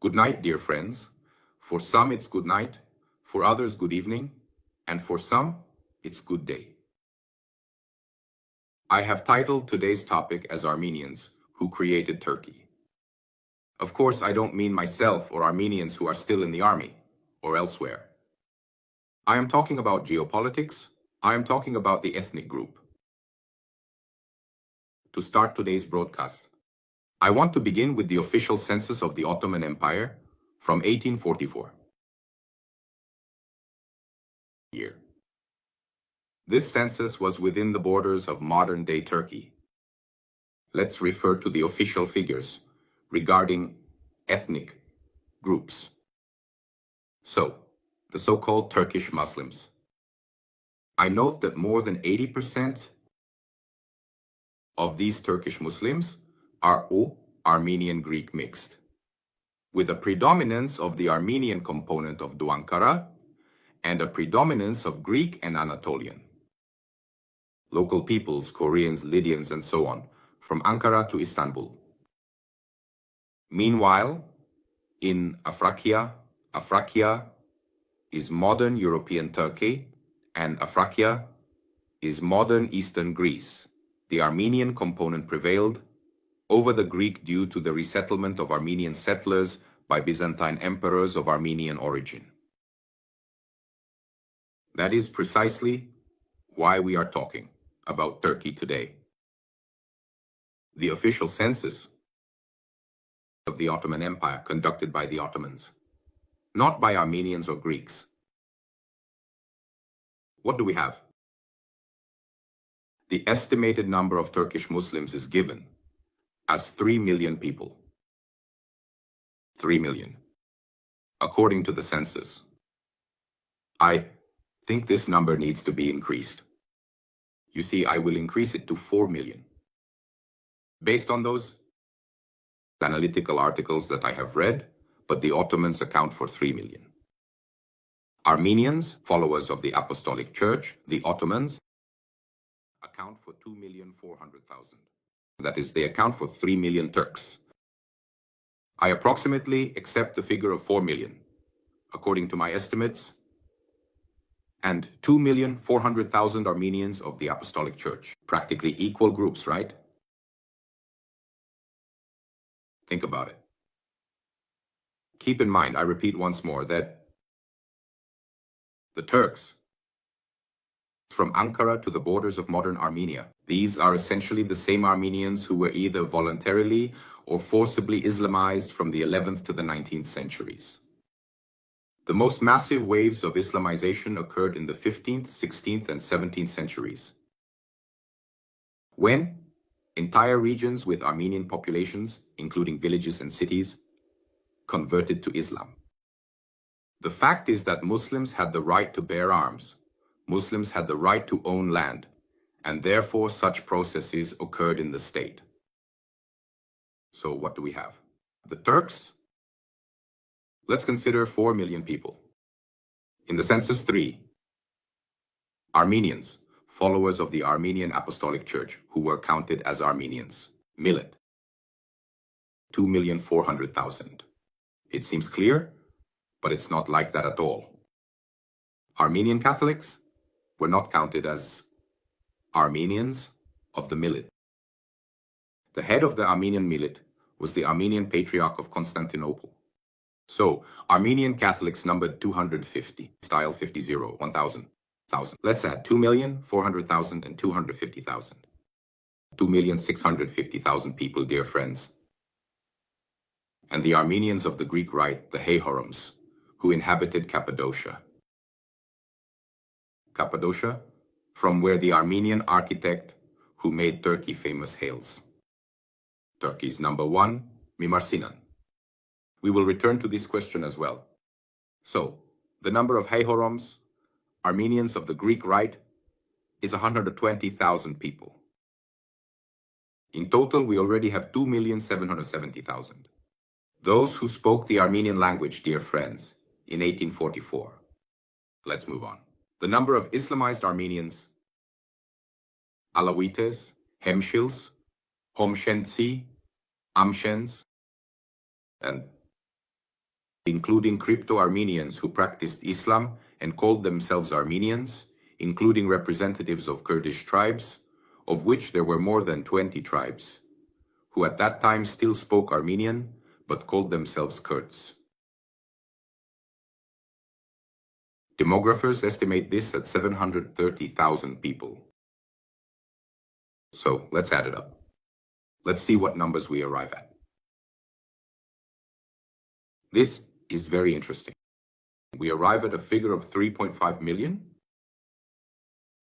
Good night, dear friends. For some, it's good night, for others, good evening, and for some, it's good day. I have titled today's topic as Armenians who created Turkey. Of course, I don't mean myself or Armenians who are still in the army or elsewhere. I am talking about geopolitics. I am talking about the ethnic group. To start today's broadcast, I want to begin with the official census of the Ottoman Empire from 1844. Year. This census was within the borders of modern-day Turkey. Let's refer to the official figures regarding ethnic groups. So, the so-called Turkish Muslims. I note that more than 80% of these Turkish Muslims are Armenian Greek mixed, with a predominance of the Armenian component of Ankara and a predominance of Greek and Anatolian. Local peoples, Koreans, Lydians, and so on, from Ankara to Istanbul. Meanwhile, in Afrakia is modern European Turkey, and Afrakia is modern Eastern Greece. The Armenian component prevailed over the Greek due to the resettlement of Armenian settlers by Byzantine emperors of Armenian origin. That is precisely why we are talking about Turkey today. The official census of the Ottoman Empire conducted by the Ottomans, not by Armenians or Greeks. What do we have? The estimated number of Turkish Muslims is given as 3 million people. 3 million, according to the census. I think this number needs to be increased. You see, I will increase it to 4 million. Based on those analytical articles that I have read, but the Ottomans account for 3 million. Armenians, followers of the Apostolic Church, the Ottomans, account for 2,400,000. That is, they account for 3 million Turks. I approximately accept the figure of 4 million, according to my estimates, and 2,400,000 Armenians of the Apostolic Church. Practically equal groups, right? Think about it. Keep in mind, I repeat once more, that the Turks from Ankara to the borders of modern Armenia, these are essentially the same Armenians who were either voluntarily or forcibly Islamized from the 11th to the 19th centuries. The most massive waves of Islamization occurred in the 15th, 16th, and 17th centuries, when entire regions with Armenian populations, including villages and cities, converted to Islam. The fact is that Muslims had the right to bear arms. Muslims had the right to own land, and therefore such processes occurred in the state. So what do we have? The Turks? Let's consider 4 million people. In the census 3, Armenians, followers of the Armenian Apostolic Church, who were counted as Armenians. Millet, 2,400,000. It seems clear, but it's not like that at all. Armenian Catholics were not counted as Armenians of the millet. The head of the Armenian millet was the Armenian Patriarch of Constantinople. So, Armenian Catholics numbered 250, style 50, 1,000. Let's add 2,400,000 and 250,000. 2,650,000 people, dear friends. And the Armenians of the Greek Rite, the Hehorams, who inhabited Cappadocia. Cappadocia, from where the Armenian architect who made Turkey famous hails. Turkey's number 1, Mimar Sinan. We will return to this question as well. So, the number of Hehorams, Armenians of the Greek Rite, is 120,000 people. In total, we already have 2,770,000. Those who spoke the Armenian language, dear friends, in 1844. Let's move on. The number of Islamized Armenians, Alawites, Hemshils, Homshentsi, Amshens, and including crypto-Armenians who practiced Islam and called themselves Armenians, including representatives of Kurdish tribes, of which there were more than 20 tribes, who at that time still spoke Armenian but called themselves Kurds. Demographers estimate this at 730,000 people. So let's add it up. Let's see what numbers we arrive at. This is very interesting. We arrive at a figure of 3.5 million,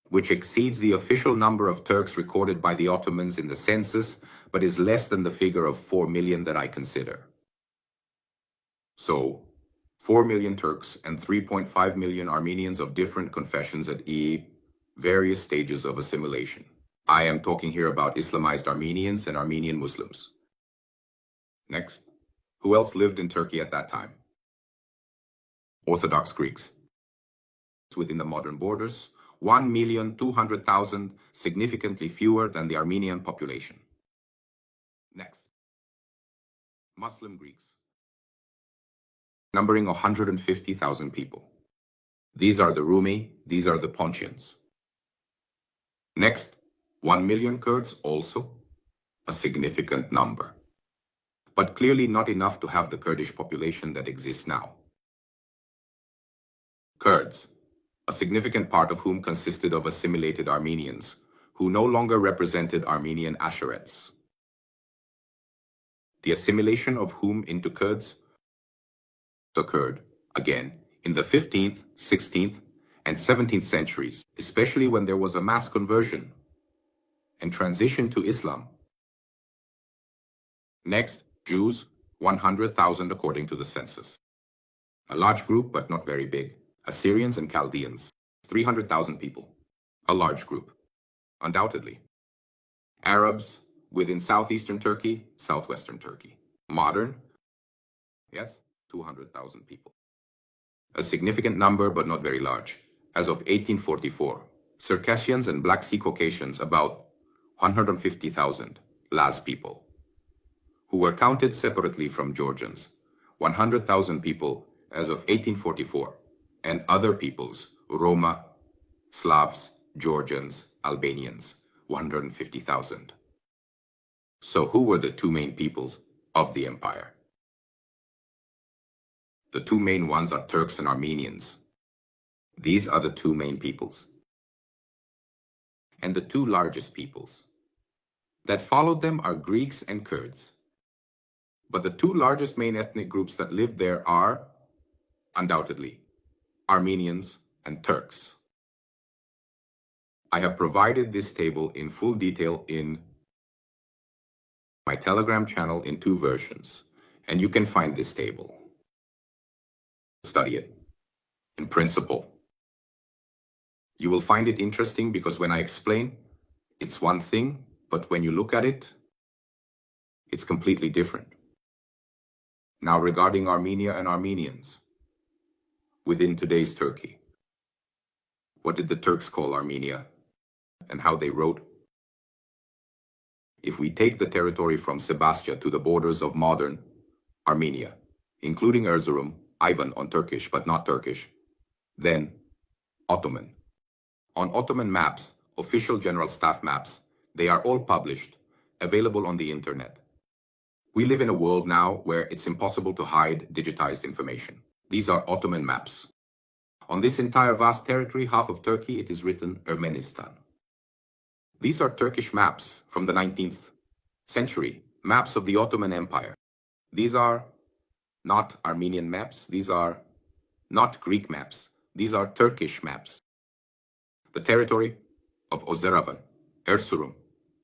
which exceeds the official number of Turks recorded by the Ottomans in the census, but is less than the figure of 4 million that I consider. So, 4 million Turks and 3.5 million Armenians of different confessions at various stages of assimilation. I am talking here about Islamized Armenians and Armenian Muslims. Next, who else lived in Turkey at that time? Orthodox Greeks. Within the modern borders, 1,200,000, significantly fewer than the Armenian population. Next, Muslim Greeks, numbering 150,000 people. These are the Rumi, these are the Pontians. Next, 1 million Kurds, also a significant number, but clearly not enough to have the Kurdish population that exists now. Kurds, a significant part of whom consisted of assimilated Armenians, who no longer represented Armenian Asherites. The assimilation of whom into Kurds occurred, again, in the 15th, 16th, and 17th centuries, especially when there was a mass conversion and transition to Islam. Next, Jews, 100,000 according to the census. A large group, but not very big. Assyrians and Chaldeans, 300,000 people. A large group, undoubtedly. Arabs within southeastern Turkey, southwestern Turkey. Modern, yes, 200,000 people. A significant number, but not very large. As of 1844, Circassians and Black Sea Caucasians, about 150,000 Laz people, who were counted separately from Georgians, 100,000 people as of 1844, and other peoples, Roma, Slavs, Georgians, Albanians, 150,000. So who were the two main peoples of the empire? The two main ones are Turks and Armenians. These are the two main peoples. And the two largest peoples that followed them are Greeks and Kurds. But the two largest main ethnic groups that live there are, undoubtedly, Armenians and Turks. I have provided this table in full detail in my Telegram channel in 2 versions, and you can find this table. Study it in principle. You will find it interesting because when I explain, it's one thing, but when you look at it, it's completely different. Now, regarding Armenia and Armenians within today's Turkey, what did the Turks call Armenia and how they wrote? If we take the territory from Sebastia to the borders of modern Armenia, including Erzurum, Ivan on Turkish but not Turkish, then Ottoman. On Ottoman maps, official general staff maps, they are all published, available on the internet. We live in a world now where it's impossible to hide digitized information. These are Ottoman maps. On this entire vast territory, half of Turkey, it is written Ermenistan. These are Turkish maps from the 19th century, maps of the Ottoman Empire. These are not Armenian maps, these are not Greek maps, these are Turkish maps. The territory of Ozeravan, Erzurum,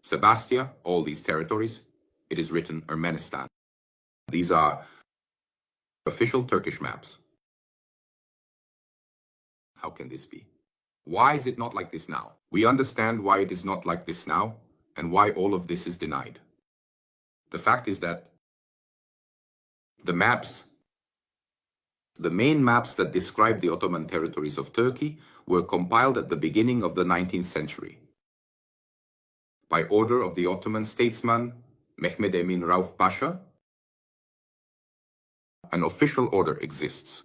Sebastia, all these territories, it is written Ermenistan. These are official Turkish maps. How can this be? Why is it not like this now? We understand why it is not like this now and why all of this is denied. The fact is that the main maps that describe the Ottoman territories of Turkey were compiled at the beginning of the 19th century by order of the Ottoman statesman Mehmed Emin Rauf Pasha an official order exists.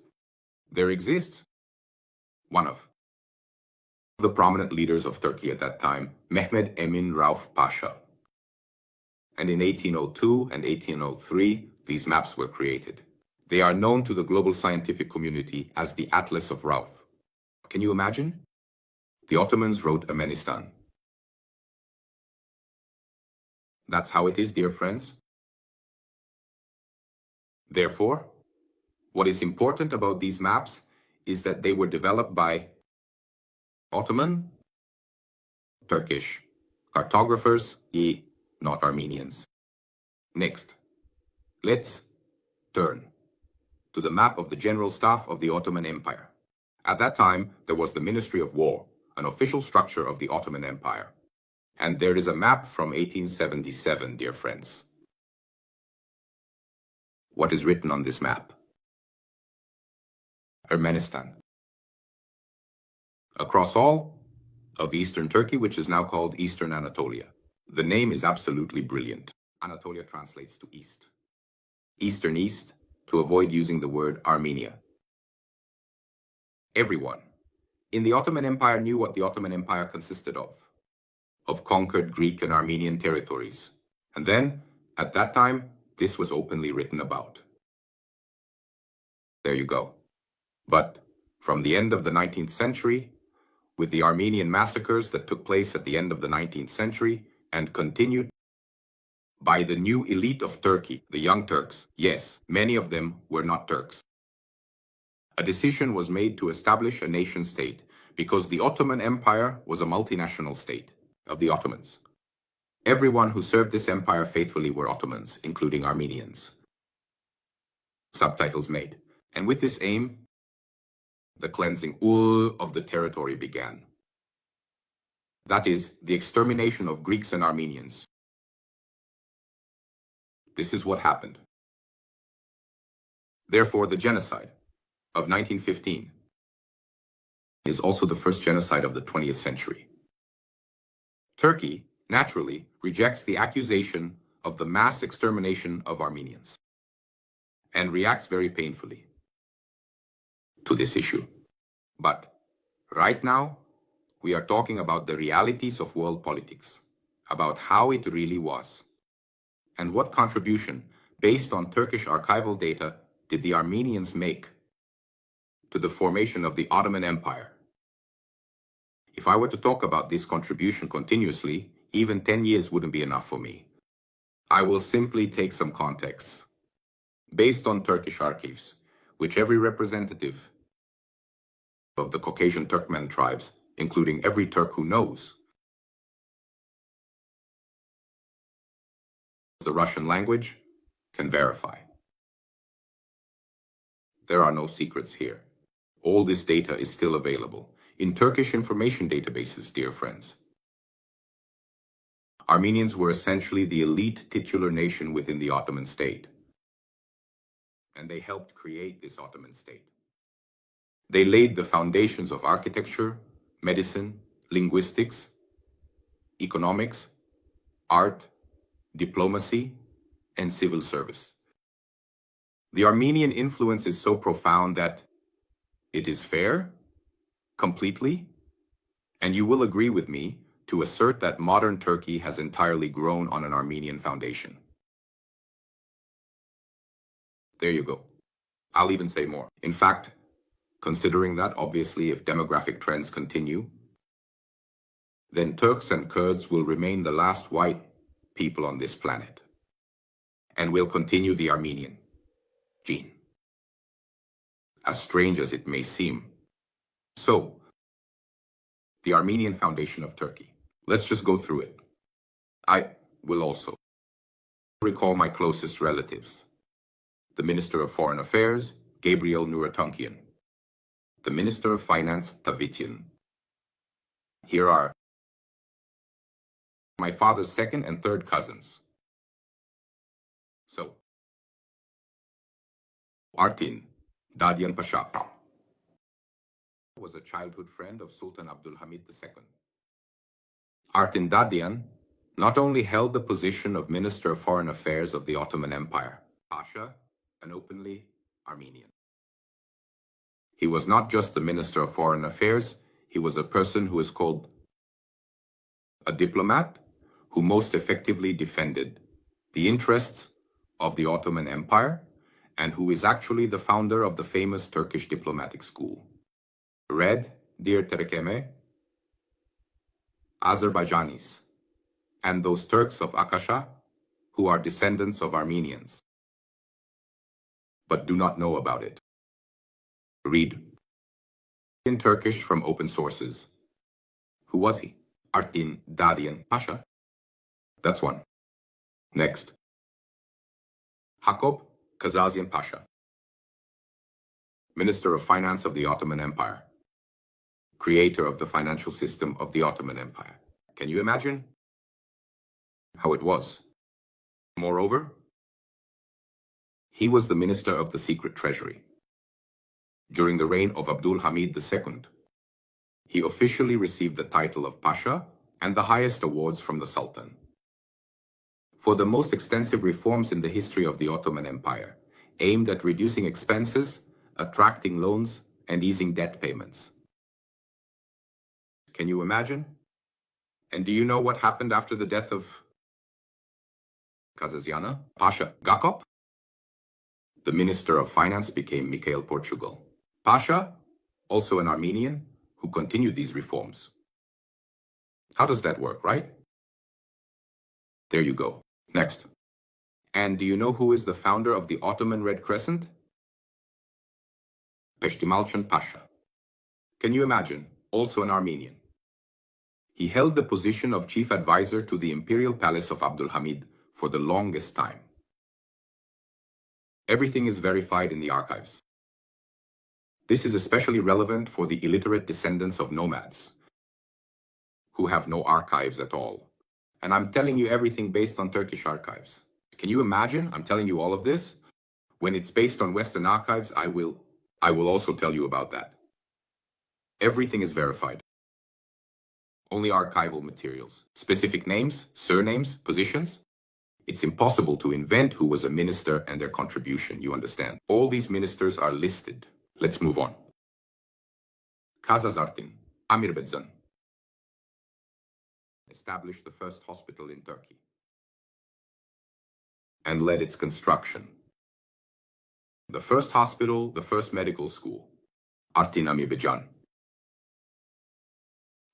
There exists one of the prominent leaders of Turkey at that time, Mehmed Emin Rauf Pasha. And in 1802 and 1803, these maps were created. They are known to the global scientific community as the Atlas of Rauf. Can you imagine? The Ottomans wrote Armenistan. That's how it is, dear friends. Therefore, what is important about these maps is that they were developed by Ottoman, Turkish cartographers, not Armenians. Next, let's turn to the map of the General Staff of the Ottoman Empire. At that time, there was the Ministry of War, an official structure of the Ottoman Empire. And there is a map from 1877, dear friends. What is written on this map? Armenistan. Across all of Eastern Turkey, which is now called Eastern Anatolia. The name is absolutely brilliant. Anatolia translates to East. Eastern East, to avoid using the word Armenia. Everyone in the Ottoman Empire knew what the Ottoman Empire consisted of conquered Greek and Armenian territories. And then, at that time, this was openly written about. There you go. But from the end of the 19th century, with the Armenian massacres that took place at the end of the 19th century and continued by the new elite of Turkey, the Young Turks, yes, many of them were not Turks. A decision was made to establish a nation state because the Ottoman Empire was a multinational state of the Ottomans. Everyone who served this empire faithfully were Ottomans, including Armenians. Subtitles made. And with this aim, the cleansing of the territory began. That is, the extermination of Greeks and Armenians. This is what happened. Therefore, the genocide of 1915 is also the first genocide of the 20th century. Turkey, naturally, rejects the accusation of the mass extermination of Armenians and reacts very painfully to this issue. But right now, we are talking about the realities of world politics, about how it really was, and what contribution, based on Turkish archival data, did the Armenians make to the formation of the Ottoman Empire. If I were to talk about this contribution continuously, even 10 years wouldn't be enough for me. I will simply take some contexts. Based on Turkish archives, which every representative of the Caucasian Turkmen tribes, including every Turk who knows the Russian language, can verify. There are no secrets here. All this data is still available in Turkish information databases, dear friends. Armenians were essentially the elite titular nation within the Ottoman state, and they helped create this Ottoman state. They laid the foundations of architecture, medicine, linguistics, economics, art, diplomacy, and civil service. The Armenian influence is so profound that it is fair, completely, and you will agree with me to assert that modern Turkey has entirely grown on an Armenian foundation. There you go. I'll even say more. In fact, considering that, obviously, if demographic trends continue, then Turks and Kurds will remain the last white people on this planet, and will continue the Armenian gene. As strange as it may seem. So, the Armenian foundation of Turkey. Let's just go through it. I will also recall my closest relatives. The Minister of Foreign Affairs, Gabriel Nuratunkian. The Minister of Finance, Tavitian. Here are my father's second and third cousins. So, Artin Dadyan Pasha was a childhood friend of Sultan Abdulhamid II. Artin Dadyan not only held the position of Minister of Foreign Affairs of the Ottoman Empire, Pasha, an openly Armenian. He was not just the Minister of Foreign Affairs, he was a person who is called a diplomat who most effectively defended the interests of the Ottoman Empire and who is actually the founder of the famous Turkish diplomatic school. Read, dear Terekeme, Azerbaijanis, and those Turks of Akasha who are descendants of Armenians, but do not know about it. Read in Turkish from open sources. Who was he? Artin Dadian Pasha? That's one. Next. Hakob Kazazian Pasha, Minister of Finance of the Ottoman Empire, creator of the financial system of the Ottoman Empire. Can you imagine how it was? Moreover, he was the Minister of the Secret Treasury. During the reign of Abdul Hamid II, he officially received the title of Pasha and the highest awards from the Sultan for the most extensive reforms in the history of the Ottoman Empire, aimed at reducing expenses, attracting loans, and easing debt payments. Can you imagine? And do you know what happened after the death of Kazaziana Pasha Gakop? The Minister of Finance became Mikhail Portugal. Pasha, also an Armenian, who continued these reforms. How does that work, right? There you go. Next. And do you know who is the founder of the Ottoman Red Crescent? Peshtimalchan Pasha. Can you imagine? Also an Armenian. He held the position of chief advisor to the imperial palace of Abdul Hamid for the longest time. Everything is verified in the archives. This is especially relevant for the illiterate descendants of nomads, who have no archives at all. And I'm telling you everything based on Turkish archives. Can you imagine? I'm telling you all of this. When it's based on Western archives, I will also tell you about that. Everything is verified. Only archival materials, specific names, surnames, positions. It's impossible to invent who was a minister and their contribution, you understand? All these ministers are listed. Let's move on. Kazazartin, Amirbedzan, established the first hospital in Turkey and led its construction. The first hospital, the first medical school, Artin Amirbedzan.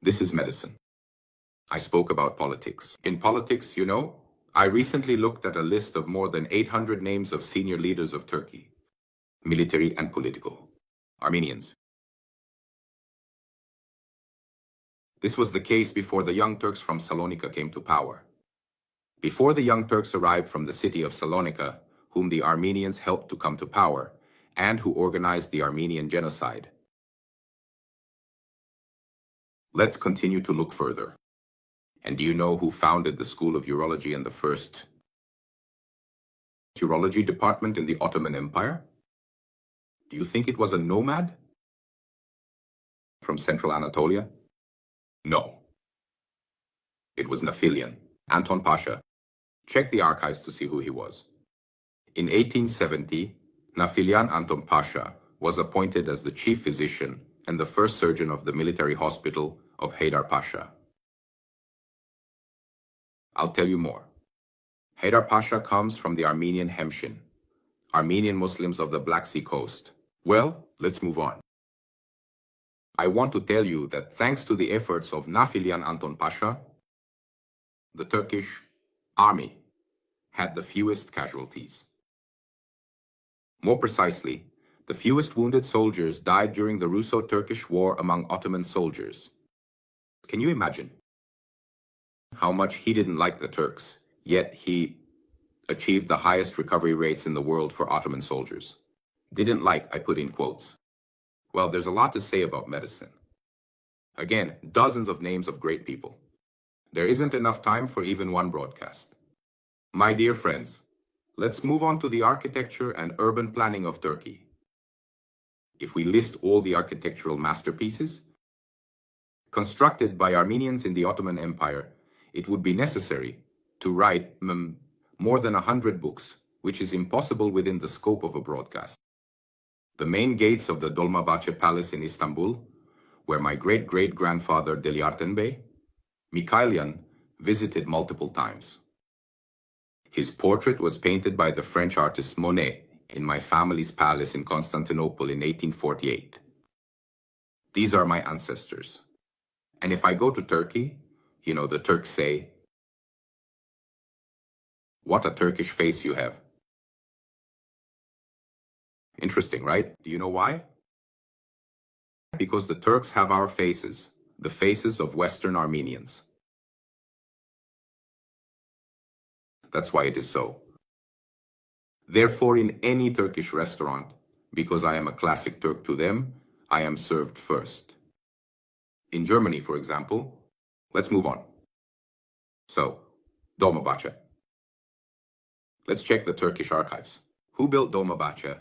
This is medicine. I spoke about politics. In politics, you know, I recently looked at a list of more than 800 names of senior leaders of Turkey, military and political, Armenians. This was the case before the Young Turks from Salonika came to power. Before the Young Turks arrived from the city of Salonika, whom the Armenians helped to come to power, and who organized the Armenian genocide. Let's continue to look further. And do you know who founded the School of Urology and the first urology department in the Ottoman Empire? Do you think it was a nomad from Central Anatolia? No. It was Nafilian, Anton Pasha. Check the archives to see who he was. In 1870, Nafilian Anton Pasha was appointed as the chief physician and the first surgeon of the military hospital of Haydar Pasha. I'll tell you more. Haydar Pasha comes from the Armenian Hemshin, Armenian Muslims of the Black Sea coast. Well, let's move on. I want to tell you that thanks to the efforts of Nafilian Anton Pasha, the Turkish army had the fewest casualties. More precisely, the fewest wounded soldiers died during the Russo-Turkish War among Ottoman soldiers. Can you imagine how much he didn't like the Turks, yet he achieved the highest recovery rates in the world for Ottoman soldiers? Didn't like, I put in quotes. Well, there's a lot to say about medicine. Again, dozens of names of great people. There isn't enough time for even one broadcast. My dear friends, let's move on to the architecture and urban planning of Turkey. If we list all the architectural masterpieces constructed by Armenians in the Ottoman Empire, it would be necessary to write more than 100 books, which is impossible within the scope of a broadcast. The main gates of the Dolmabahce Palace in Istanbul, where my great-great-grandfather Deliarten Bey, Mikhailian, visited multiple times. His portrait was painted by the French artist Monet in my family's palace in Constantinople in 1848. These are my ancestors. And if I go to Turkey, the Turks say, "What a Turkish face you have." Interesting, right? Do you know why? Because the Turks have our faces, the faces of Western Armenians. That's why it is so. Therefore, in any Turkish restaurant, because I am a classic Turk to them, I am served first. In Germany, for example, let's move on. So, Dolmabahce. Let's check the Turkish archives. Who built Dolmabahce?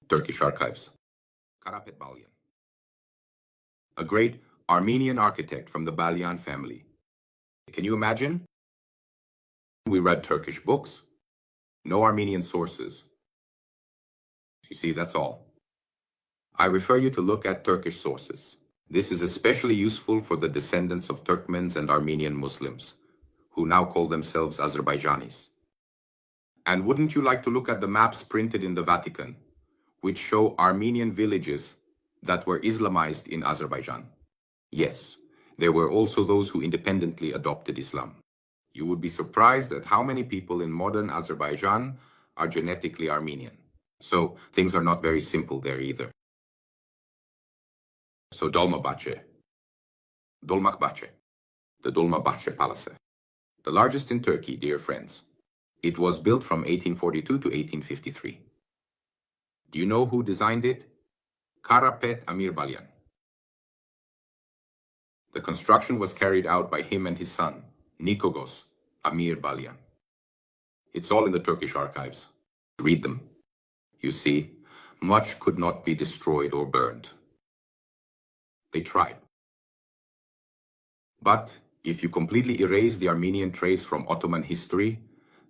Turkish archives. Karapet Balyan. A great Armenian architect from the Balyan family. Can you imagine? We read Turkish books. No Armenian sources. You see, that's all. I refer you to look at Turkish sources. This is especially useful for the descendants of Turkmens and Armenian Muslims, who now call themselves Azerbaijanis. And wouldn't you like to look at the maps printed in the Vatican, which show Armenian villages that were Islamized in Azerbaijan? Yes, there were also those who independently adopted Islam. You would be surprised at how many people in modern Azerbaijan are genetically Armenian. So things are not very simple there either. So Dolmabahce, the Dolmabahce Palace, the largest in Turkey, dear friends. It was built from 1842 to 1853. Do you know who designed it? Karapet Balyan. The construction was carried out by him and his son, Nikogos Amir Balyan. It's all in the Turkish archives. Read them. You see, much could not be destroyed or burned. They tried. But if you completely erase the Armenian trace from Ottoman history,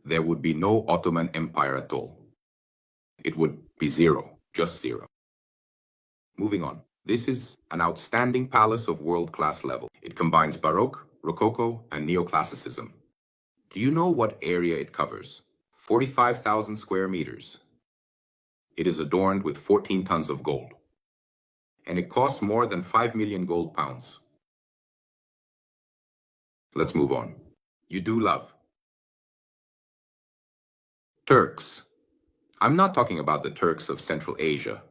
there would be no Ottoman Empire at all. It would be zero, just zero. Moving on. This is an outstanding palace of world-class level. It combines Baroque, Rococo, and Neoclassicism. Do you know what area it covers? 45,000 square meters. It is adorned with 14 tons of gold. And it costs more than 5 million gold pounds. Let's move on. You do love Turks. I'm not talking about the Turks of Central Asia.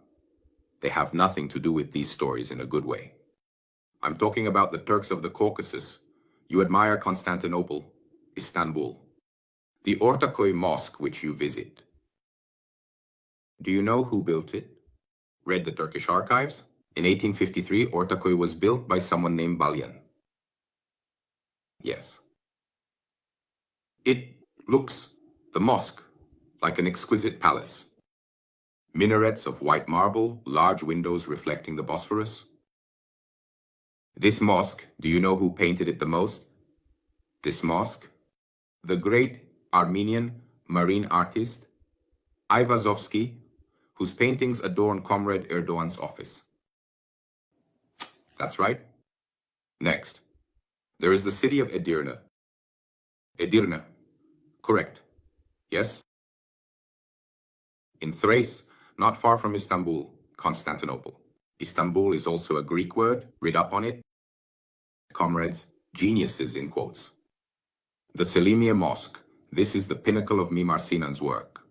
They have nothing to do with these stories in a good way. I'm talking about the Turks of the Caucasus. You admire Constantinople, Istanbul, the Ortaköy Mosque which you visit. Do you know who built it? Read the Turkish archives? In 1853, Ortaköy was built by someone named Balyan. Yes. It looks, the mosque, like an exquisite palace. Minarets of white marble, large windows reflecting the Bosphorus. This mosque, do you know who painted it the most? This mosque? The great Armenian marine artist, Ayvazovsky, whose paintings adorn Comrade Erdogan's office. That's right. Next, there is the city of Edirne. Edirne. Correct. Yes? In Thrace, not far from Istanbul, Constantinople. Istanbul is also a Greek word. Read up on it. Comrades, geniuses in quotes. The Selimiye Mosque. This is the pinnacle of Mimar Sinan's work.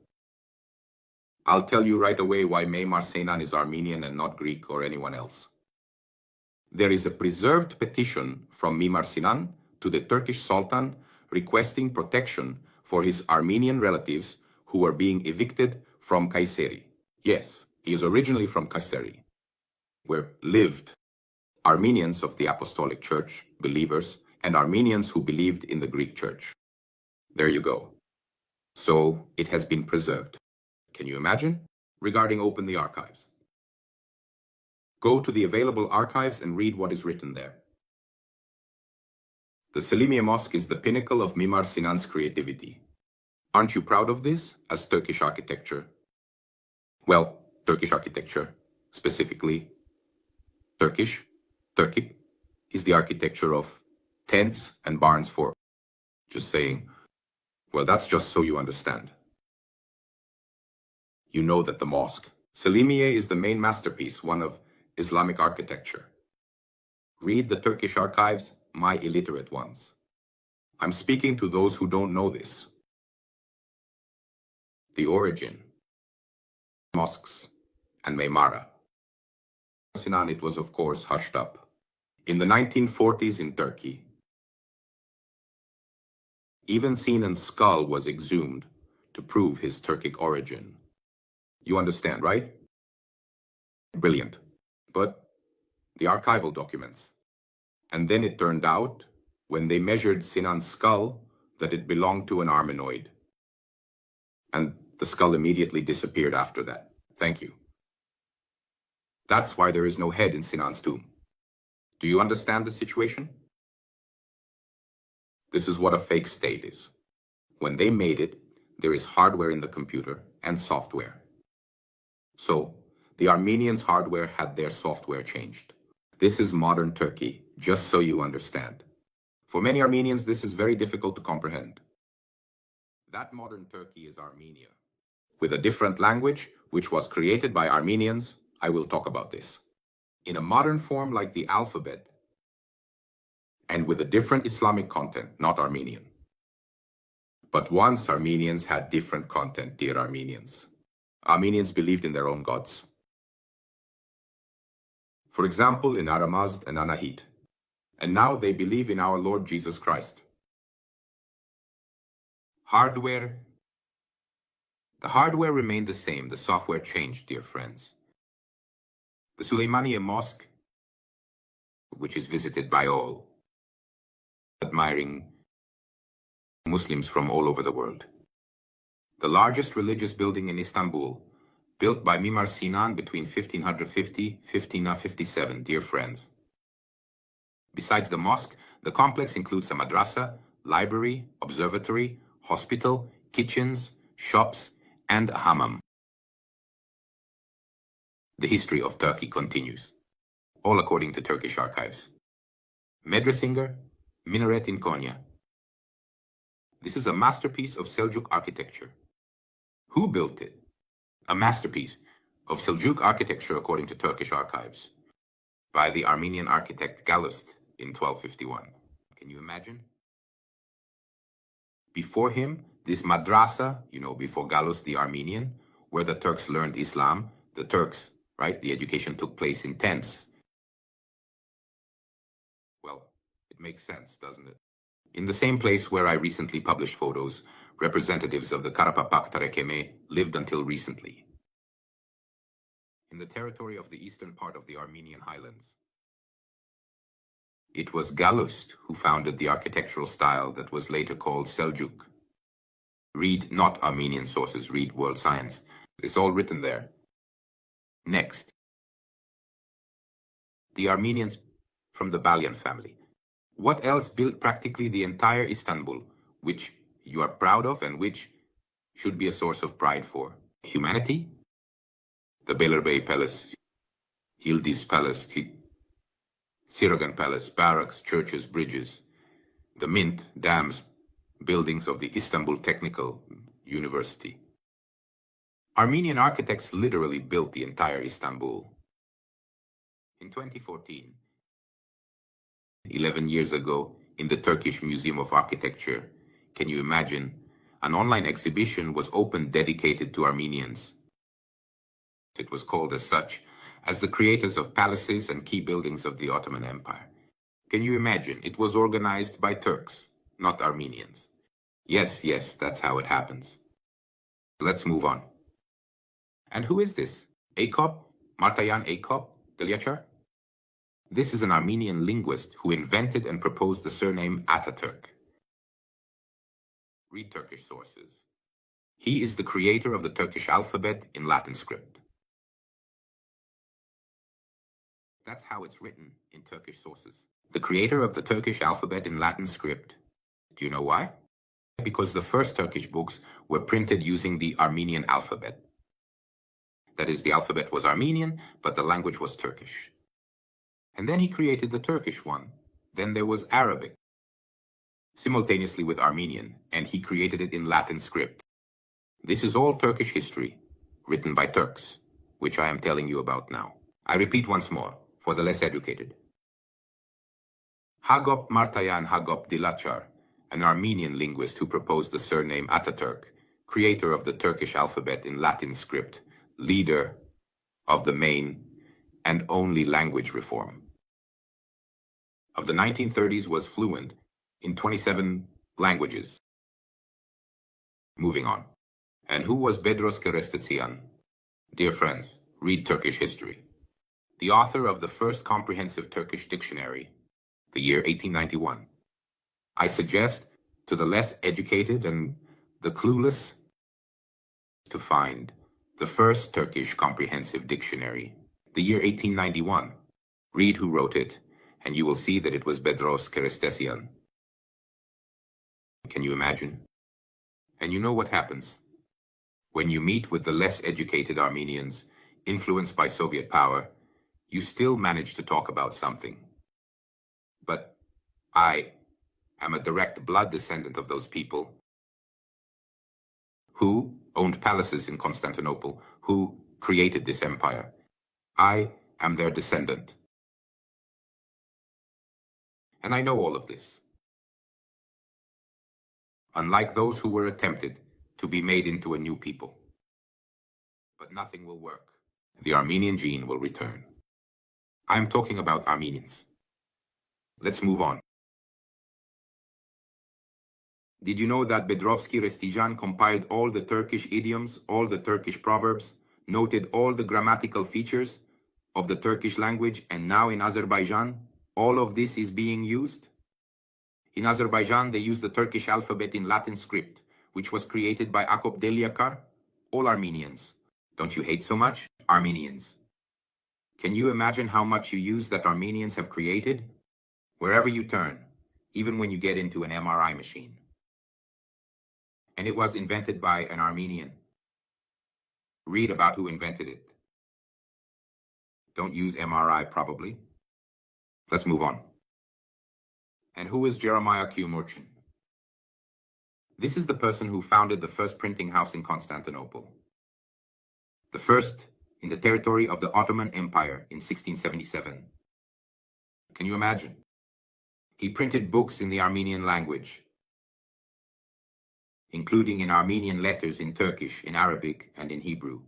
I'll tell you right away why Mimar Sinan is Armenian and not Greek or anyone else. There is a preserved petition from Mimar Sinan to the Turkish Sultan requesting protection for his Armenian relatives who were being evicted from Kayseri. Yes, he is originally from Kayseri, where lived Armenians of the Apostolic Church, believers, and Armenians who believed in the Greek Church. There you go. So it has been preserved. Can you imagine? Regarding Open the Archives. Go to the available archives and read what is written there. The Selimiye Mosque is the pinnacle of Mimar Sinan's creativity. Aren't you proud of this as Turkish architecture? Well, Turkish architecture, specifically Turkic, is the architecture of tents and barns for. Just saying, well, that's just so you understand. You know that the mosque, Selimiye, is the main masterpiece, one of Islamic architecture. Read the Turkish archives, my illiterate ones. I'm speaking to those who don't know this. The origin, mosques, and Meymara. Sinan, it was of course hushed up. In the 1940s in Turkey, even Sinan's skull was exhumed to prove his Turkic origin. You understand, right? Brilliant. But the archival documents. And then it turned out, when they measured Sinan's skull, that it belonged to an Armenoid. And the skull immediately disappeared after that. Thank you. That's why there is no head in Sinan's tomb. Do you understand the situation? This is what a fake state is. When they made it, there is hardware in the computer and software. So, the Armenians' hardware had their software changed. This is modern Turkey, just so you understand. For many Armenians, this is very difficult to comprehend. That modern Turkey is Armenia. With a different language, which was created by Armenians, I will talk about this. In a modern form like the alphabet, and with a different Islamic content, not Armenian. But once Armenians had different content, dear Armenians. Armenians believed in their own gods. For example, in Aramazd and Anahit. And now they believe in our Lord Jesus Christ. The hardware remained the same, the software changed, dear friends. The Süleymaniye Mosque, which is visited by all, admiring Muslims from all over the world. The largest religious building in Istanbul, built by Mimar Sinan between 1550-1557, dear friends. Besides the mosque, the complex includes a madrasa, library, observatory, hospital, kitchens, shops, and a hammam. The history of Turkey continues, all according to Turkish archives. Medresinger, minaret in Konya. This is a masterpiece of Seljuk architecture. Who built it? A masterpiece of Seljuk architecture according to Turkish archives, by the Armenian architect Gallust in 1251. Can you imagine? Before him, this madrasa, before Gallust the Armenian, where the Turks learned Islam, the Turks, right? The education took place in tents. Well, it makes sense, doesn't it? In the same place where I recently published photos, representatives of the Karapapak Tarekeme lived until recently. In the territory of the eastern part of the Armenian highlands. It was Gallust who founded the architectural style that was later called Seljuk. Read not Armenian sources, read World Science. It's all written there. Next. The Armenians from the Balyan family. What else built practically the entire Istanbul, which you are proud of and which should be a source of pride for? Humanity? The Beylerbey Palace, Yildiz Palace, Siragan Palace, barracks, churches, bridges, the mint, dams, buildings of the Istanbul Technical University. Armenian architects literally built the entire Istanbul. In 2014, 11 years ago, in the Turkish Museum of Architecture, can you imagine, an online exhibition was opened dedicated to Armenians. It was called as such, as the creators of palaces and key buildings of the Ottoman Empire. Can you imagine? It was organized by Turks, not Armenians. Yes, that's how it happens. Let's move on. And who is this? Akop? Martayan Akop Delyachar? This is an Armenian linguist who invented and proposed the surname Ataturk. Read Turkish sources. He is the creator of the Turkish alphabet in Latin script. That's how it's written in Turkish sources. The creator of the Turkish alphabet in Latin script. Do you know why? Because the first Turkish books were printed using the Armenian alphabet. That is, the alphabet was Armenian, but the language was Turkish. And then he created the Turkish one. Then there was Arabic, simultaneously with Armenian, and he created it in Latin script. This is all Turkish history, written by Turks, which I am telling you about now. I repeat once more, for the less educated. Hagop Martayan Hagop Dilachar, an Armenian linguist who proposed the surname Ataturk, creator of the Turkish alphabet in Latin script, leader of the main and only language reform of the 1930s, was fluent in 27 languages. Moving on. And who was Bedros Kerestesian? Dear friends, read Turkish history. The author of the first comprehensive Turkish dictionary, the year 1891. I suggest to the less educated and the clueless to find the first Turkish comprehensive dictionary, the year 1891. Read who wrote it, and you will see that it was Bedros Kerestesian. Can you imagine? And you know what happens when you meet with the less educated Armenians influenced by Soviet power. You still manage to talk about something. But I am a direct blood descendant of those people who owned palaces in Constantinople, who created this empire. I am their descendant. And I know all of this. Unlike those who were attempted to be made into a new people. But nothing will work. The Armenian gene will return. I'm talking about Armenians. Let's move on. Did you know that Bedros Kerestesian compiled all the Turkish idioms, all the Turkish proverbs, noted all the grammatical features of the Turkish language, and now in Azerbaijan, all of this is being used? In Azerbaijan, they use the Turkish alphabet in Latin script, which was created by Akop Deliakar, all Armenians. Don't you hate so much? Armenians. Can you imagine how much you use that Armenians have created? Wherever you turn, even when you get into an MRI machine. And it was invented by an Armenian. Read about who invented it. Don't use MRI, probably. Let's move on. And who is Jeremiah Q. Murchin? This is the person who founded the first printing house in Constantinople. The first in the territory of the Ottoman Empire in 1677. Can you imagine? He printed books in the Armenian language, including in Armenian letters in Turkish, in Arabic, and in Hebrew.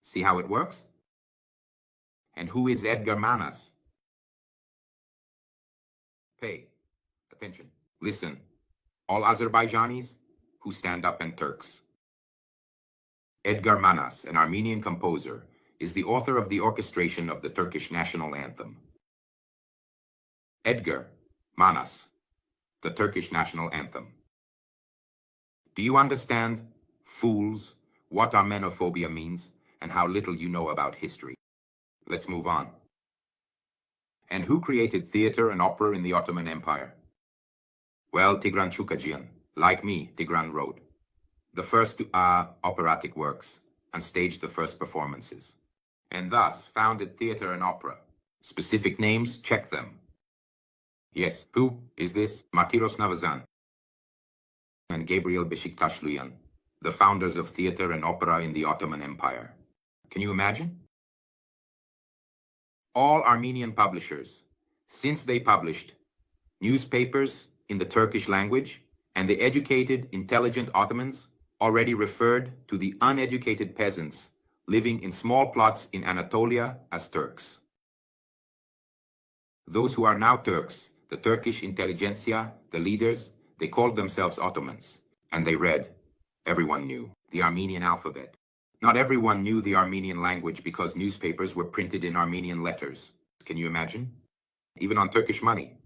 See how it works? And who is Edgar Manas? Pay attention. Listen, all Azerbaijanis who stand up and Turks. Edgar Manas, an Armenian composer, is the author of the orchestration of the Turkish national anthem. Edgar Manas, the Turkish national anthem. Do you understand, fools, what Armenophobia means and how little you know about history? Let's move on. And who created theater and opera in the Ottoman Empire? Well, Tigran Çukagian, like me, Tigran wrote the first operatic works and staged the first performances, and thus founded theater and opera. Specific names, check them. Yes, who is this? Martiros Navazan and Gabriel Beşiktaşlıyan, the founders of theater and opera in the Ottoman Empire. Can you imagine? All Armenian publishers, since they published newspapers in the Turkish language, and the educated, intelligent Ottomans already referred to the uneducated peasants living in small plots in Anatolia as Turks. Those who are now Turks, the Turkish intelligentsia, the leaders, they called themselves Ottomans, and they read, everyone knew, the Armenian alphabet. Not everyone knew the Armenian language because newspapers were printed in Armenian letters. Can you imagine? Even on Turkish money.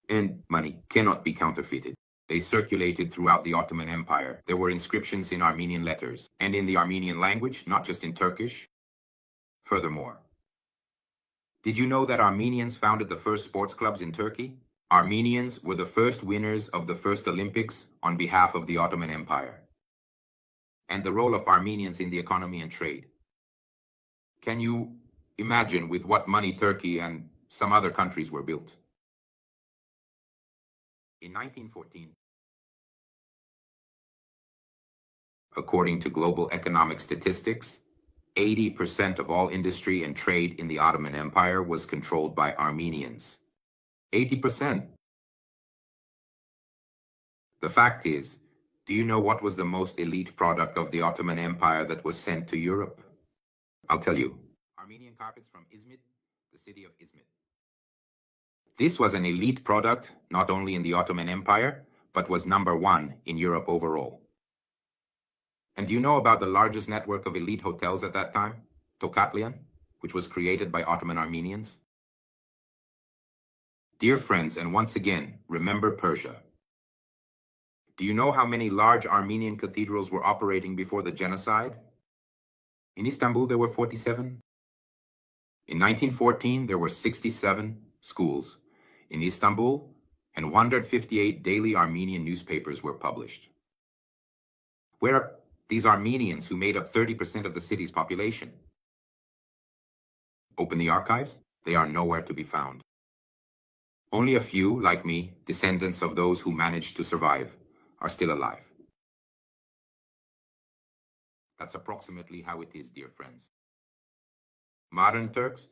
And money cannot be counterfeited. They circulated throughout the Ottoman Empire. There were inscriptions in Armenian letters and in the Armenian language, not just in Turkish. Furthermore, did you know that Armenians founded the first sports clubs in Turkey? Armenians were the first winners of the first Olympics on behalf of the Ottoman Empire. and the role of Armenians in the economy and trade. Can you imagine with what money Turkey and some other countries were built? In 1914, according to global economic statistics, 80% of all industry and trade in the Ottoman Empire was controlled by Armenians. 80%. The fact is, do you know what was the most elite product of the Ottoman Empire that was sent to Europe? I'll tell you. Armenian carpets from Izmit, the city of Izmit. This was an elite product, not only in the Ottoman Empire, but was #1 in Europe overall. And do you know about the largest network of elite hotels at that time, Tokatlian, which was created by Ottoman Armenians? Dear friends, and once again, remember Persia. Do you know how many large Armenian cathedrals were operating before the genocide? In Istanbul, there were 47. In 1914, there were 67 schools in Istanbul, and 158 daily Armenian newspapers were published. Where are these Armenians who made up 30% of the city's population? Open the archives, they are nowhere to be found. Only a few, like me, descendants of those who managed to survive, are still alive. That's approximately how it is, dear friends. Modern Turks,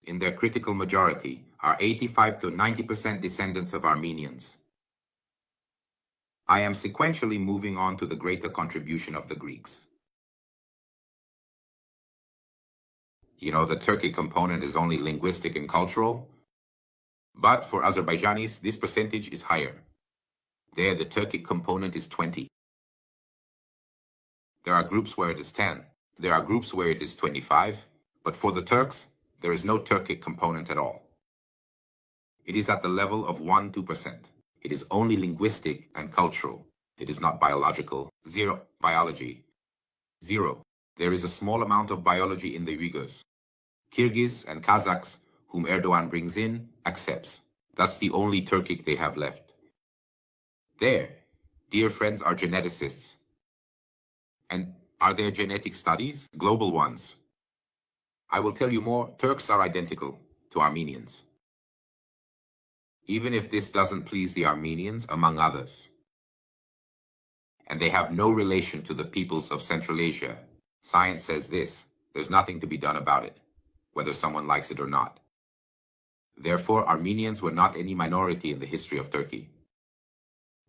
in their critical majority, are 85 to 90% descendants of Armenians. I am sequentially moving on to the greater contribution of the Greeks. You know, the Turkic component is only linguistic and cultural, but for Azerbaijanis, this percentage is higher. There, the Turkic component is 20. There are groups where it is 10. There are groups where it is 25, but for the Turks, there is no Turkic component at all. It is at the level of 1–2%. It is only linguistic and cultural. It is not biological. Zero. Biology. Zero. There is a small amount of biology in the Uyghurs. Kyrgyz and Kazakhs, whom Erdogan brings in, accepts. That's the only Turkic they have left. There, dear friends, are geneticists. And are there genetic studies? Global ones. I will tell you more. Turks are identical to Armenians. Even if this doesn't please the Armenians, among others. And they have no relation to the peoples of Central Asia. Science says this. There's nothing to be done about it, whether someone likes it or not. Therefore, Armenians were not any minority in the history of Turkey.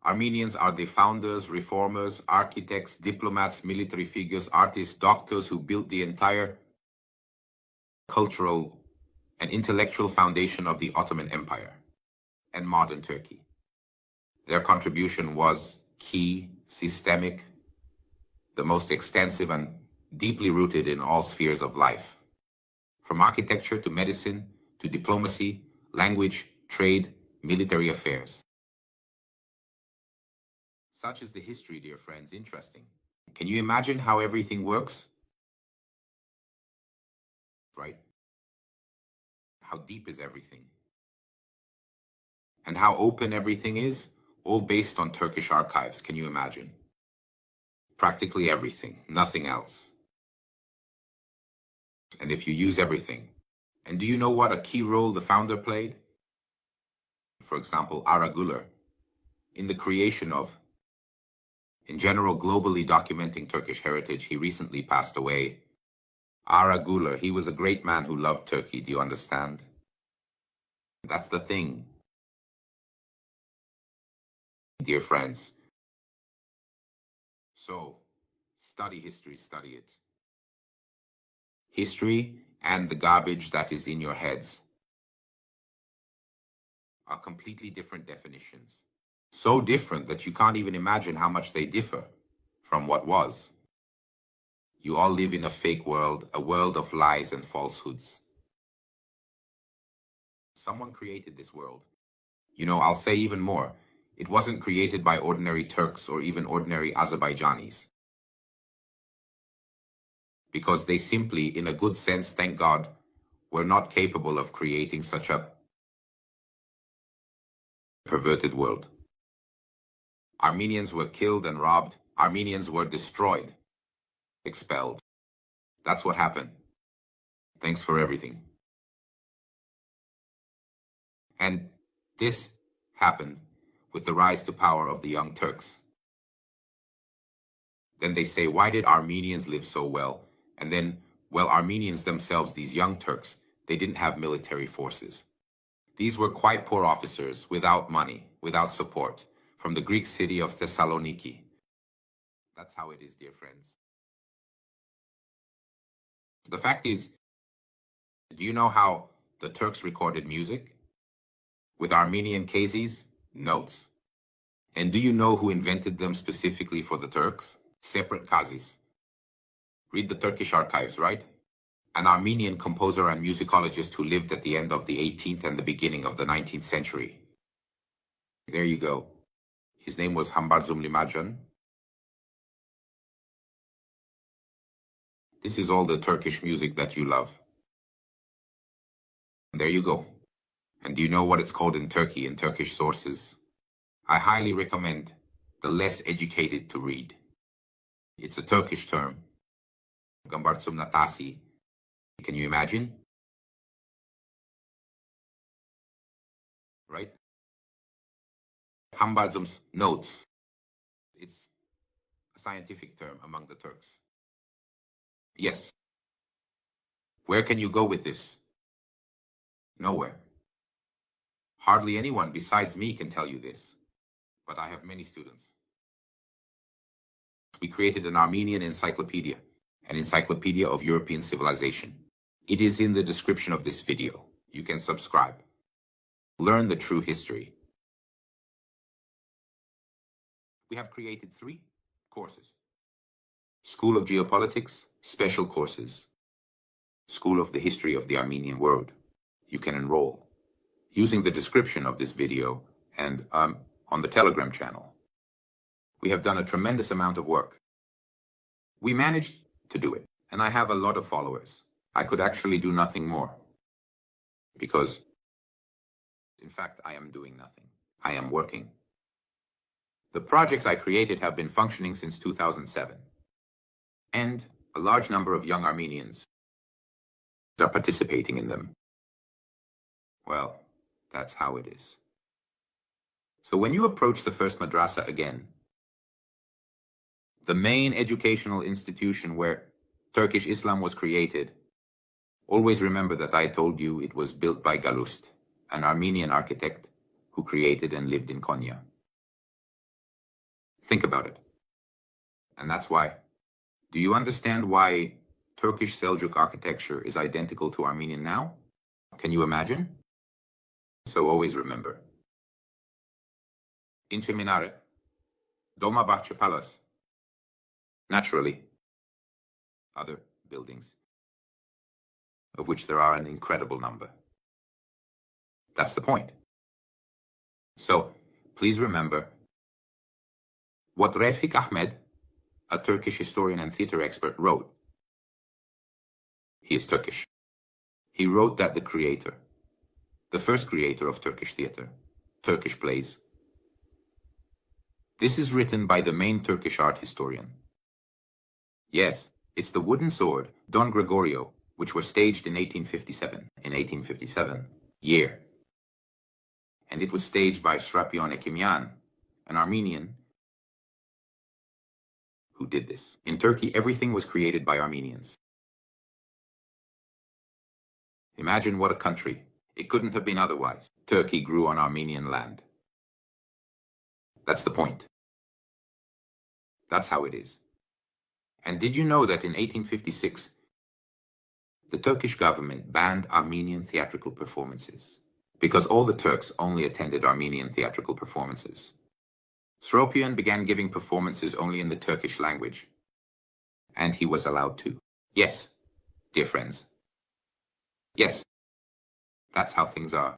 Armenians are the founders, reformers, architects, diplomats, military figures, artists, doctors who built the entire cultural and intellectual foundation of the Ottoman Empire and modern Turkey. Their contribution was key, systemic, the most extensive and deeply rooted in all spheres of life. From architecture to medicine to diplomacy, language, trade, military affairs. Such is the history, dear friends. Interesting. Can you imagine how everything works? Right? How deep is everything? And how open everything is? All based on Turkish archives, can you imagine? Practically everything, nothing else. And if you use everything, and do you know what a key role the founder played? For example, Ara Güler, in the creation of, in general, globally documenting Turkish heritage. He recently passed away. Ara Güler, he was a great man who loved Turkey, do you understand? That's the thing. Dear friends. So, study history, study it. History and the garbage that is in your heads are completely different definitions. So different that you can't even imagine how much they differ from what was. You all live in a fake world, a world of lies and falsehoods. Someone created this world. You know, I'll say even more. It wasn't created by ordinary Turks or even ordinary Azerbaijanis. Because they simply, in a good sense, thank God, were not capable of creating such a perverted world. Armenians were killed and robbed. Armenians were destroyed, expelled. That's what happened. Thanks for everything. And this happened with the rise to power of the Young Turks. Then they say, why did Armenians live so well? And then, well, Armenians themselves, these Young Turks, they didn't have military forces. These were quite poor officers, without money, without support, from the Greek city of Thessaloniki. That's how it is, dear friends. The fact is, do you know how the Turks recorded music? With Armenian kazis, notes. And do you know who invented them specifically for the Turks? Separate kazis. Read the Turkish archives, right? An Armenian composer and musicologist who lived at the end of the 18th and the beginning of the 19th century. There you go. His name was Hambarzum Limajan. This is all the Turkish music that you love. There you go. And do you know what it's called in Turkey in Turkish sources? I highly recommend the less educated to read. It's a Turkish term. Gambartsum Natasi. Can you imagine? Right? Hambarzum's notes. It's a scientific term among the Turks. Yes. Where can you go with this? Nowhere. Hardly anyone besides me can tell you this, but I have many students. We created an Armenian encyclopedia, an encyclopedia of European civilization. It is in the description of this video. You can subscribe. Learn the true history. We have created 3 courses. School of Geopolitics, special courses. School of the History of the Armenian World. You can enroll using the description of this video and on the Telegram channel. We have done a tremendous amount of work. We managed to do it, and I have a lot of followers. I could actually do nothing more because, in fact, I am doing nothing. I am working. The projects I created have been functioning since 2007, and a large number of young Armenians are participating in them. Well, that's how it is. So when you approach the first madrasa again, the main educational institution where Turkish Islam was created, always remember that I told you it was built by Galust, an Armenian architect who created and lived in Konya. Think about it. And that's why. Do you understand why Turkish Seljuk architecture is identical to Armenian now? Can you imagine? So always remember. Ince Minare, Dolmabahce Palace. Naturally, other buildings, of which there are an incredible number. That's the point. So, please remember what Refik Ahmed, a Turkish historian and theater expert, wrote. He is Turkish. He wrote that the creator, the first creator of Turkish theater, Turkish plays. This is written by the main Turkish art historian. Yes, it's the wooden sword, Don Gregorio, which was staged in 1857 year. And it was staged by Srapion Ekimyan, an Armenian who did this. In Turkey, everything was created by Armenians. Imagine what a country. It couldn't have been otherwise. Turkey grew on Armenian land. That's the point. That's how it is. And did you know that in 1856, the Turkish government banned Armenian theatrical performances because all the Turks only attended Armenian theatrical performances. Sropian began giving performances only in the Turkish language, and he was allowed to. Yes, dear friends. Yes, that's how things are.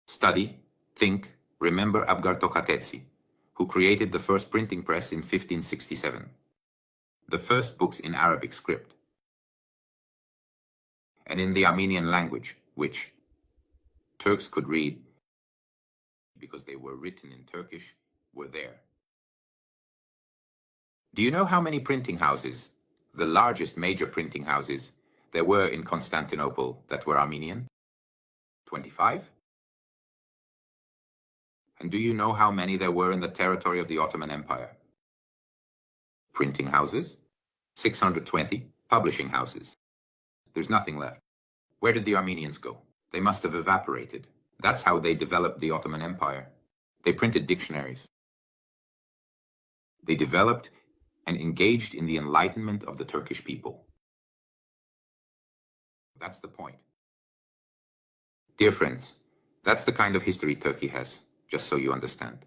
Study, think, remember Abgar Tokatetsi, who created the first printing press in 1567, the first books in Arabic script, and in the Armenian language, which Turks could read because they were written in Turkish, were there. Do you know how many printing houses, the largest major printing houses, there were in Constantinople that were Armenian? 25? And do you know how many there were in the territory of the Ottoman Empire? Printing houses? 620. Publishing houses. There's nothing left. Where did the Armenians go? They must have evaporated. That's how they developed the Ottoman Empire. They printed dictionaries. They developed and engaged in the enlightenment of the Turkish people. That's the point. Dear friends, that's the kind of history Turkey has, just so you understand.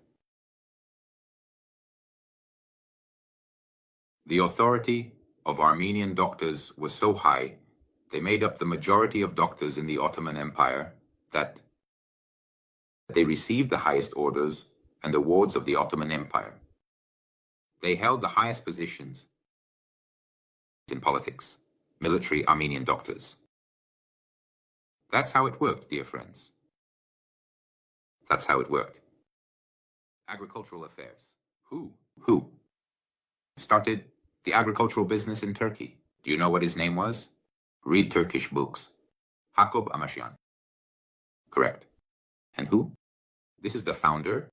The authority of Armenian doctors was so high, they made up the majority of doctors in the Ottoman Empire, that they received the highest orders and awards of the Ottoman Empire. They held the highest positions in politics, military Armenian doctors. That's how it worked, dear friends. That's how it worked. Agricultural affairs. Who started the agricultural business in Turkey? Do you know what his name was? Read Turkish books. Jacob Amasyan. Correct. And who? This is the founder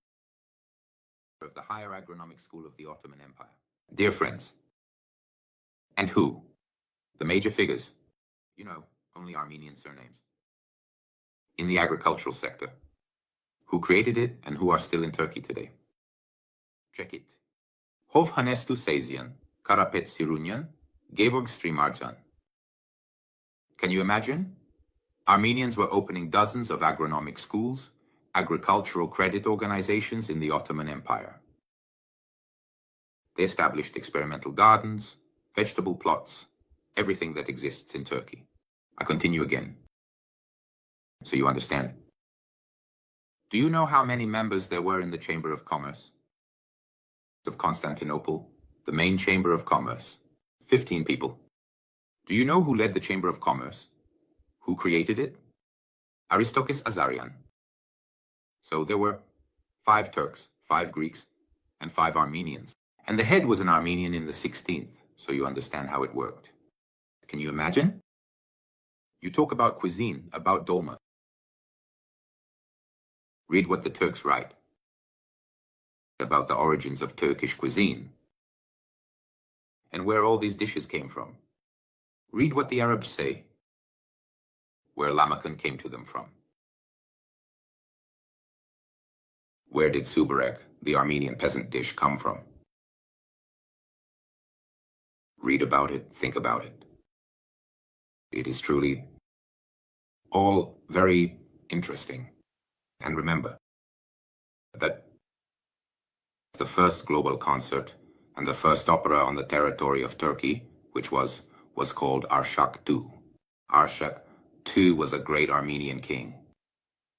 of the higher agronomic school of the Ottoman Empire. Dear friends. And who? The major figures. You know, only Armenian surnames. In the agricultural sector. Who created it and who are still in Turkey today. Check it. Hov Hanestu Sezyan, Karapet Sirunyan, Gevorg Strimarjan. Can you imagine? Armenians were opening dozens of agronomic schools, agricultural credit organizations in the Ottoman Empire. They established experimental gardens, vegetable plots, everything that exists in Turkey. I continue again, so you understand. Do you know how many members there were in the Chamber of Commerce of Constantinople, the main Chamber of Commerce? 15 people. Do you know who led the Chamber of Commerce? Who created it? Aristokis Azarian. So there were 5 Turks, 5 Greeks, and 5 Armenians. And the head was an Armenian in the 16th, so you understand how it worked. Can you imagine? You talk about cuisine, about dolma. Read what the Turks write about the origins of Turkish cuisine and where all these dishes came from. Read what the Arabs say, where Lamachan came to them from. Where did subarek, the Armenian peasant dish, come from? Read about it, think about it. It is truly all very interesting. And remember that the first global concert and the first opera on the territory of Turkey, which was called Artsakh II. Artsakh II was a great Armenian king.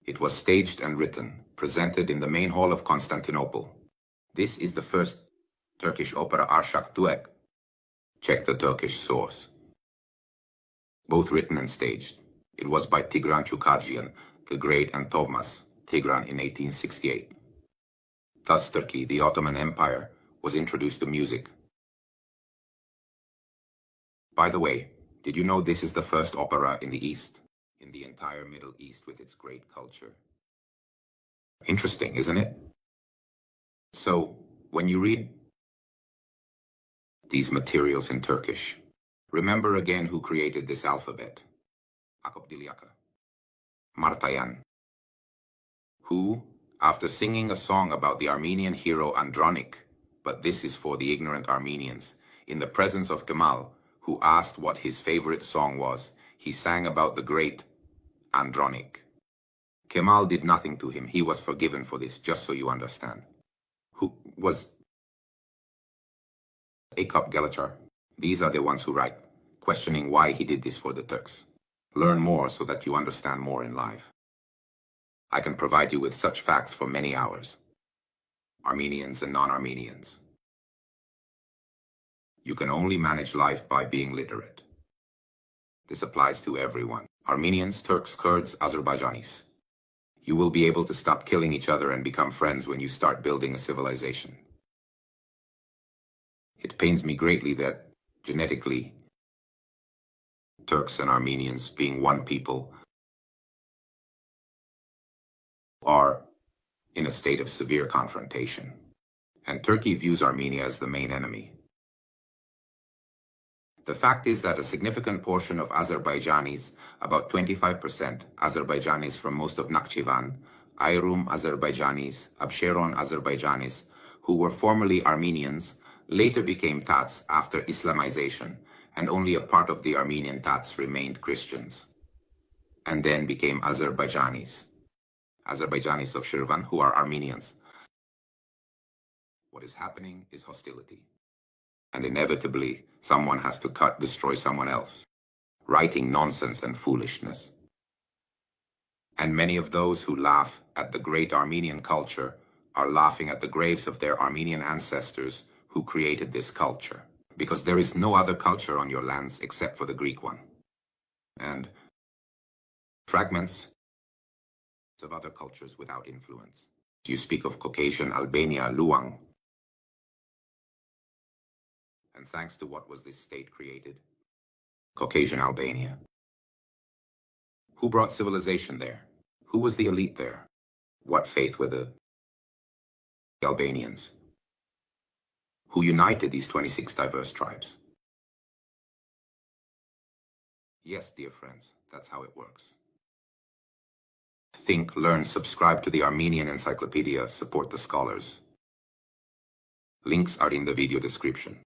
It was staged and written, presented in the main hall of Constantinople. This is the first Turkish opera, Artsakh II. Check the Turkish source. Both written and staged. It was by Tigran Çukarjian, the Great, and Tovmas Tigran in 1868. Thus Turkey, the Ottoman Empire, was introduced to music. By the way, did you know this is the first opera in the East? In the entire Middle East with its great culture. Interesting, isn't it? So, when you read these materials in Turkish, remember again who created this alphabet. Akop Dilyaka. Martayan. Who, after singing a song about the Armenian hero Andronik, but this is for the ignorant Armenians, in the presence of Kemal, who asked what his favorite song was, he sang about the great Andronik. Kemal did nothing to him. He was forgiven for this, just so you understand. Who was Akop Gelachar? These are the ones who write, questioning why he did this for the Turks. Learn more so that you understand more in life. I can provide you with such facts for many hours. Armenians and non-Armenians. You can only manage life by being literate. This applies to everyone. Armenians, Turks, Kurds, Azerbaijanis. You will be able to stop killing each other and become friends when you start building a civilization. It pains me greatly that, genetically, Turks and Armenians, being one people, are in a state of severe confrontation, and Turkey views Armenia as the main enemy. The fact is that a significant portion of Azerbaijanis, about 25% Azerbaijanis from most of Nakhchivan, Ayrum Azerbaijanis, Absheron Azerbaijanis, who were formerly Armenians, later became Tats after Islamization, and only a part of the Armenian Tats remained Christians, and then became Azerbaijanis. Azerbaijanis of Shirvan, who are Armenians. What is happening is hostility. And inevitably, someone has to destroy someone else, writing nonsense and foolishness. And many of those who laugh at the great Armenian culture are laughing at the graves of their Armenian ancestors who created this culture, because there is no other culture on your lands except for the Greek one. And fragments of other cultures without influence. You speak of Caucasian Albania, Luang. And thanks to what was this state created? Caucasian Albania. Who brought civilization there? Who was the elite there? What faith were the Albanians? Who united these 26 diverse tribes? Yes, dear friends, that's how it works. Think, learn, subscribe to the Armenian Encyclopedia, support the scholars. Links are in the video description.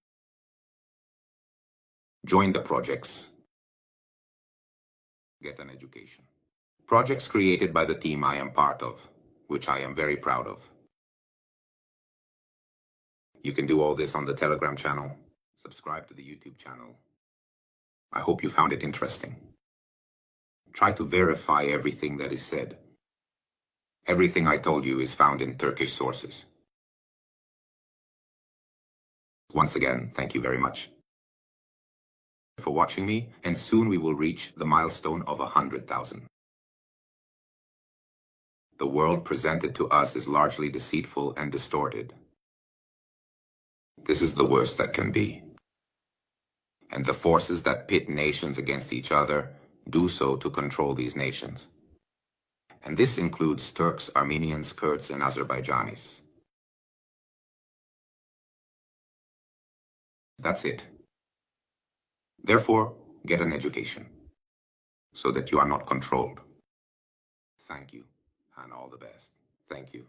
Join the projects. Get an education. Projects created by the team I am part of, which I am very proud of. You can do all this on the Telegram channel. Subscribe to the YouTube channel. I hope you found it interesting. Try to verify everything that is said. Everything I told you is found in Turkish sources. Once again, thank you very much for watching me, and soon we will reach the milestone of 100,000. The world presented to us is largely deceitful and distorted. This is the worst that can be. And the forces that pit nations against each other do so to control these nations. And this includes Turks, Armenians, Kurds, and Azerbaijanis. That's it. Therefore, get an education, so that you are not controlled. Thank you, and all the best. Thank you.